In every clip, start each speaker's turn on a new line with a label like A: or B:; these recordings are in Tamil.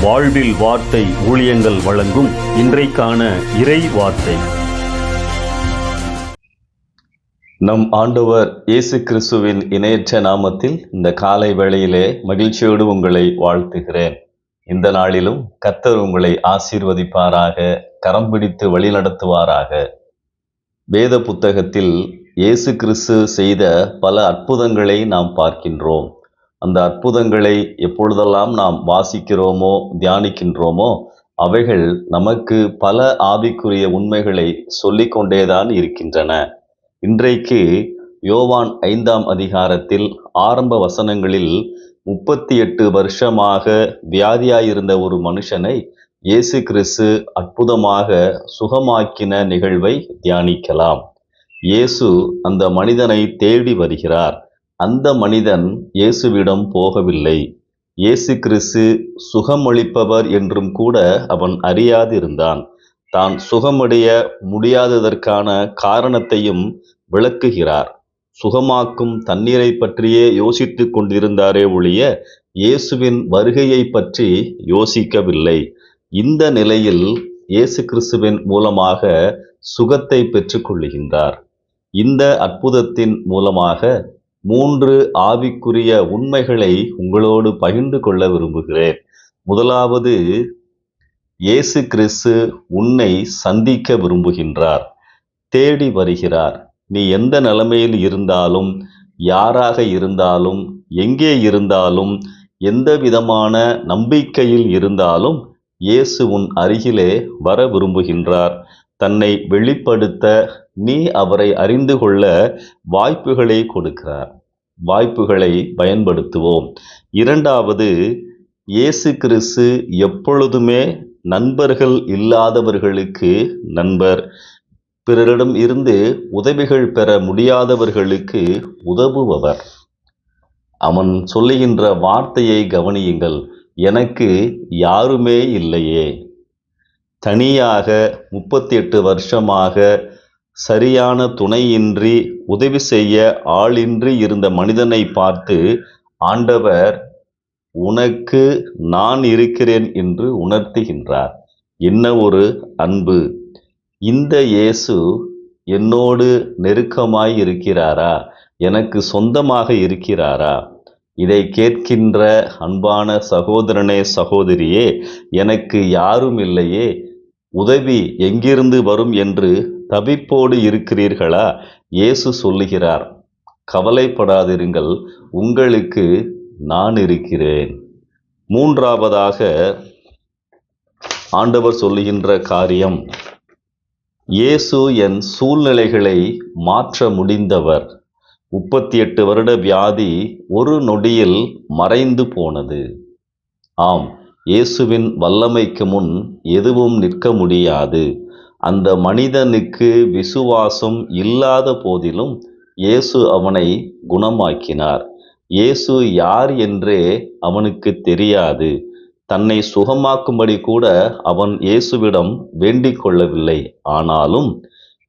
A: வாழ்வில் வார்த்தை ஊழியங்கள் வழங்கும் இன்றைக்கான இறை வார்த்தை. நம் ஆண்டவர் இயேசு கிறிஸ்துவின் இணையற்ற நாமத்தில் இந்த காலை வேளையிலே மகிழ்ச்சியோடு உங்களை வாழ்த்துகிறேன். இந்த நாளிலும் கர்த்தர் உங்களை ஆசீர்வதிப்பாராக, கரம் பிடித்து வழிநடத்துவாராக. வேத புத்தகத்தில் இயேசு கிறிஸ்து செய்த பல அற்புதங்களை நாம் பார்க்கின்றோம். அந்த அற்புதங்களை எப்பொழுதெல்லாம் நாம் வாசிக்கிறோமோ, தியானிக்கின்றோமோ, அவைகள் நமக்கு பல ஆவிக்குரிய உண்மைகளை சொல்லிக்கொண்டேதான் இருக்கின்றன. இன்றைக்கு யோவான் 5ஆம் அதிகாரத்தில் ஆரம்ப வசனங்களில் 38 வருஷமாக வியாதியாயிருந்த ஒரு மனுஷனை இயேசு கிறிஸ்து அற்புதமாக சுகமாக்கின நிகழ்வை தியானிக்கலாம். இயேசு அந்த மனிதனை தேடி வருகிறார். அந்த மனிதன் இயேசுவிடம் போகவில்லை. இயேசு கிறிஸ்து சுகமளிப்பவர் என்றும் கூட அவன் அறியாதிருந்தான். தான் சுகமடைய முடியாததற்கான காரணத்தையும் விளக்குகிறார். சுகமாக்கும் தண்ணீரை பற்றியே யோசித்து கொண்டிருந்தாரே ஒழிய இயேசுவின் வருகையை பற்றி யோசிக்கவில்லை. இந்த நிலையில் இயேசு கிறிஸ்துவின் மூலமாக சுகத்தை பெற்றுக்கொள்ளுகின்றார். இந்த அற்புதத்தின் மூலமாக 3 ஆவிக்குரிய உண்மைகளை உங்களோடு பகிர்ந்து கொள்ள விரும்புகிறேன். முதலாவது, இயேசு கிறிஸ்து உன்னை சந்திக்க விரும்புகின்றார், தேடி வருகிறார். நீ எந்த நிலைமையில் இருந்தாலும், யாராக இருந்தாலும், எங்கே இருந்தாலும், எந்த விதமான நம்பிக்கையில் இருந்தாலும் இயேசு உன் அருகிலே வர விரும்புகின்றார். தன்னை வெளிப்படுத்த நீ அவரை அறிந்து கொள்ள வாய்ப்புகளை கொடுக்கிறார். வாய்ப்புகளை பயன்படுத்துவோம். இரண்டாவது, இயேசு கிறிஸ்து எப்பொழுதுமே நண்பர்கள் இல்லாதவர்களுக்கு நண்பர், பிறரிடம் இருந்து உதவிகள் பெற முடியாதவர்களுக்கு உதவுபவர். அவன் சொல்லுகின்ற வார்த்தையை கவனியுங்கள். எனக்கு யாருமே இல்லையே. தனியாக 38 வருஷமாக சரியான துணையின்றி, உதவி செய்ய ஆளின்றி இருந்த மனிதனை பார்த்து ஆண்டவர் உனக்கு நான் இருக்கிறேன் என்று உணர்த்துகின்றார். என்ன ஒரு அன்பு! இந்த இயேசு என்னோடு நெருக்கமாய் இருக்கிறாரா? எனக்கு சொந்தமாக இருக்கிறாரா? இதை கேட்கின்ற அன்பான சகோதரனே, சகோதரியே, எனக்கு யாரும் இல்லையே, உதவி எங்கிருந்து வரும் என்று தவிப்போடு இருக்கிறீர்களா? இயேசு சொல்லுகிறார், கவலைப்படாதிருங்கள், உங்களுக்கு நான் இருக்கிறேன். மூன்றாவதாக ஆண்டவர் சொல்லுகின்ற காரியம், இயேசு என் சூழ்நிலைகளை மாற்ற முடிந்தவர். 38 வருட வியாதி ஒரு நொடியில் மறைந்து போனது. ஆம், இயேசுவின் வல்லமைக்கு முன் எதுவும் நிற்க முடியாது. அந்த மனிதனுக்கு விசுவாசம் இல்லாத போதிலும் இயேசு அவனை குணமாக்கினார். இயேசு யார் என்றே அவனுக்கு தெரியாது. தன்னை சுகமாக்கும்படி கூட அவன் இயேசுவிடம் வேண்டிக் கொள்ளவில்லை. ஆனாலும்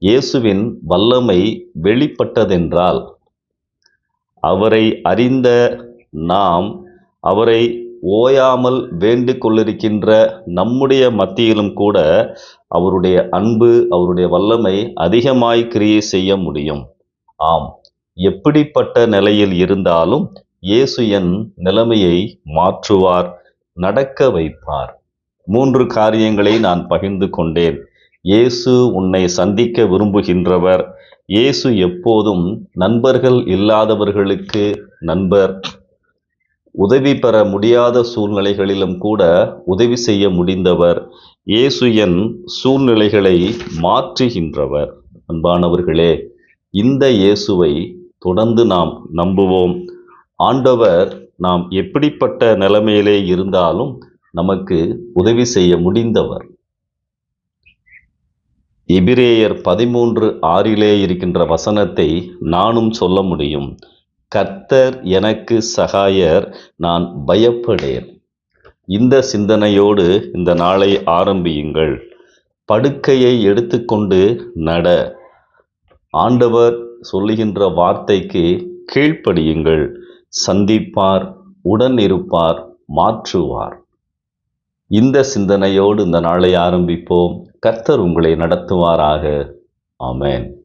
A: இயேசுவின் வல்லமை வெளிப்பட்டதென்றால், அவரை அறிந்த நாம் அவரை ஓயாமல் வேண்டிக் கொண்டிருக்கின்ற நம்முடைய மத்தியிலும் கூட அவருடைய அன்பு, அவருடைய வல்லமை அதிகமாய் கிரியை செய்ய முடியும். ஆம், எப்படிப்பட்ட நிலையில் இருந்தாலும் இயேசு என் நிலைமையை மாற்றுவார், நடக்க வைப்பார். 3 காரியங்களை நான் பகிர்ந்து கொண்டேன். இயேசு உன்னை சந்திக்க விரும்புகின்றவர். இயேசு எப்போதும் நண்பர்கள் இல்லாதவர்களுக்கு நண்பர். உதவி பெற முடியாத சூழ்நிலைகளிலும் கூட உதவி செய்ய முடிந்தவர். இயேசு என் சூழ்நிலைகளை மாற்றுகின்றவர். அன்பானவர்களே, இந்த இயேசுவை தொடர்ந்து நாம் நம்புவோம். ஆண்டவர் நாம் எப்படிப்பட்ட நிலைமையிலே இருந்தாலும் நமக்கு உதவி செய்ய முடிந்தவர். எபிரேயர் 13:6 இருக்கின்ற வசனத்தை நானும் சொல்ல முடியும். கர்த்தர் எனக்கு சகாயர், நான் பயப்படேன். இந்த சிந்தனையோடு இந்த நாளை ஆரம்பியுங்கள். படுக்கையை எடுத்துக்கொண்டு நட. ஆண்டவர் சொல்லுகின்ற வார்த்தைக்கு கீழ்ப்படியுங்கள். சந்திப்பார், உடன் இருப்பார், மாற்றுவார்.
B: இந்த சிந்தனையோடு இந்த நாளை ஆரம்பிப்போம். கர்த்தர் உங்களை நடத்துவாராக. ஆமென்.